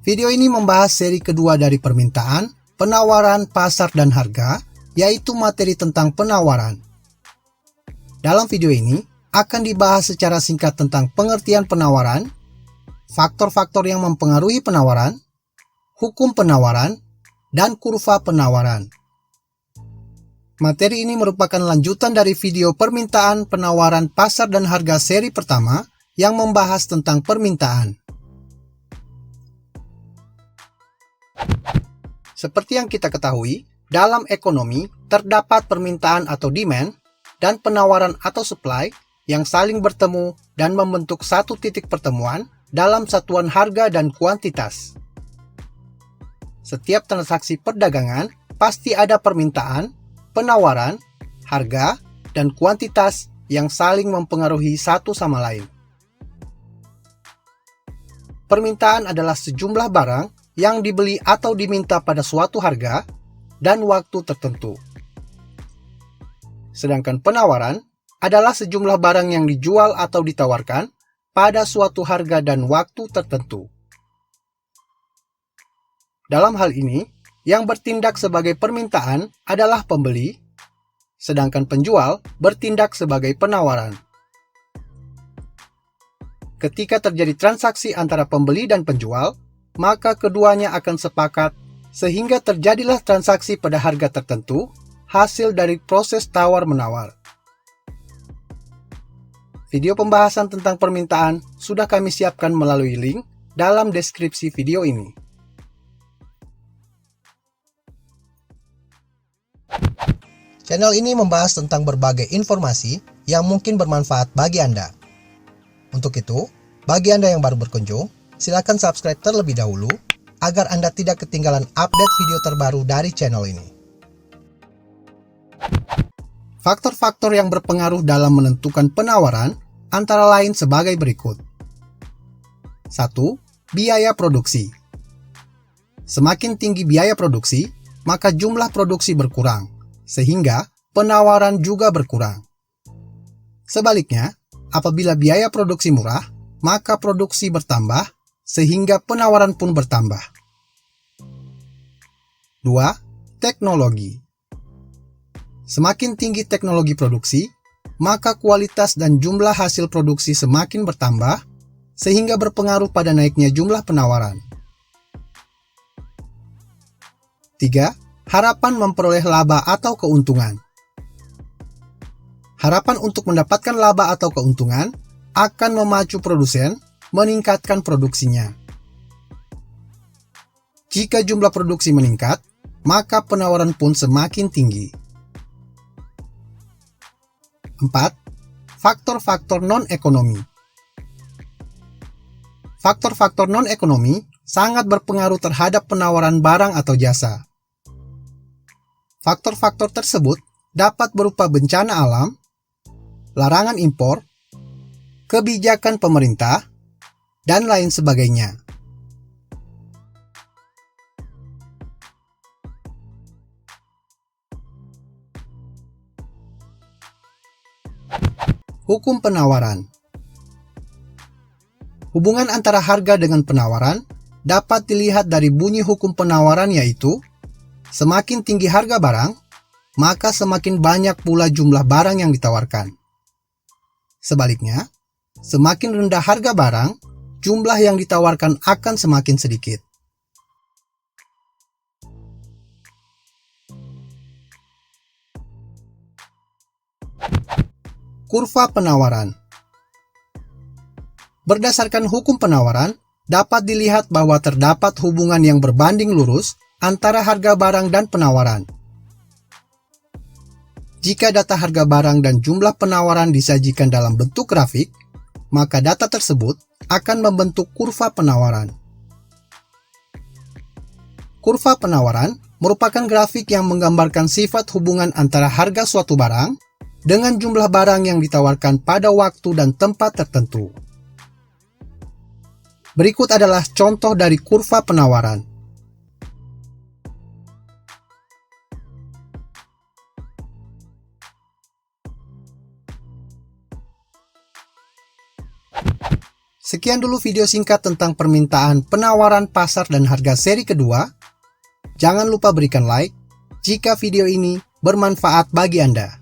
Video ini membahas seri kedua dari permintaan, penawaran, pasar, dan harga, yaitu materi tentang penawaran. Dalam video ini, akan dibahas secara singkat tentang pengertian penawaran, faktor-faktor yang mempengaruhi penawaran, hukum penawaran, dan kurva penawaran. Materi ini merupakan lanjutan dari video permintaan, penawaran, pasar, dan harga seri pertama yang membahas tentang permintaan. Seperti yang kita ketahui, dalam ekonomi terdapat permintaan atau demand dan penawaran atau supply yang saling bertemu dan membentuk satu titik pertemuan dalam satuan harga dan kuantitas. Setiap transaksi perdagangan pasti ada permintaan, penawaran, harga, dan kuantitas yang saling mempengaruhi satu sama lain. Permintaan adalah sejumlah barang yang dibeli atau diminta pada suatu harga dan waktu tertentu. Sedangkan penawaran adalah sejumlah barang yang dijual atau ditawarkan pada suatu harga dan waktu tertentu. Dalam hal ini, yang bertindak sebagai permintaan adalah pembeli, sedangkan penjual bertindak sebagai penawaran. Ketika terjadi transaksi antara pembeli dan penjual, maka keduanya akan sepakat sehingga terjadilah transaksi pada harga tertentu hasil dari proses tawar-menawar. Video pembahasan tentang permintaan sudah kami siapkan melalui link dalam deskripsi video ini. Channel ini membahas tentang berbagai informasi yang mungkin bermanfaat bagi Anda. Untuk itu, bagi Anda yang baru berkunjung, silakan subscribe terlebih dahulu agar Anda tidak ketinggalan update video terbaru dari channel ini. Faktor-faktor yang berpengaruh dalam menentukan penawaran antara lain sebagai berikut. 1. Biaya produksi. Semakin tinggi biaya produksi, maka jumlah produksi berkurang, sehingga penawaran juga berkurang. Sebaliknya, apabila biaya produksi murah, maka produksi bertambah, sehingga penawaran pun bertambah. 2. Teknologi. Semakin tinggi teknologi produksi, maka kualitas dan jumlah hasil produksi semakin bertambah, sehingga berpengaruh pada naiknya jumlah penawaran. 3. Harapan memperoleh laba atau keuntungan. Harapan untuk mendapatkan laba atau keuntungan akan memacu produsen meningkatkan produksinya. Jika jumlah produksi meningkat, maka penawaran pun semakin tinggi. 4. Faktor-faktor non-ekonomi. Faktor-faktor non-ekonomi sangat berpengaruh terhadap penawaran barang atau jasa. Faktor-faktor tersebut dapat berupa bencana alam, larangan impor, kebijakan pemerintah, dan lain sebagainya. Hukum penawaran. Hubungan antara harga dengan penawaran dapat dilihat dari bunyi hukum penawaran, yaitu semakin tinggi harga barang, maka semakin banyak pula jumlah barang yang ditawarkan. Sebaliknya, semakin rendah harga barang, jumlah yang ditawarkan akan semakin sedikit. Kurva penawaran. Berdasarkan hukum penawaran, dapat dilihat bahwa terdapat hubungan yang berbanding lurus antara harga barang dan penawaran. Jika data harga barang dan jumlah penawaran disajikan dalam bentuk grafik, maka data tersebut akan membentuk kurva penawaran. Kurva penawaran merupakan grafik yang menggambarkan sifat hubungan antara harga suatu barang dengan jumlah barang yang ditawarkan pada waktu dan tempat tertentu. Berikut adalah contoh dari kurva penawaran. Sekian dulu video singkat tentang permintaan, penawaran pasar, dan harga seri kedua. Jangan lupa berikan like jika video ini bermanfaat bagi Anda.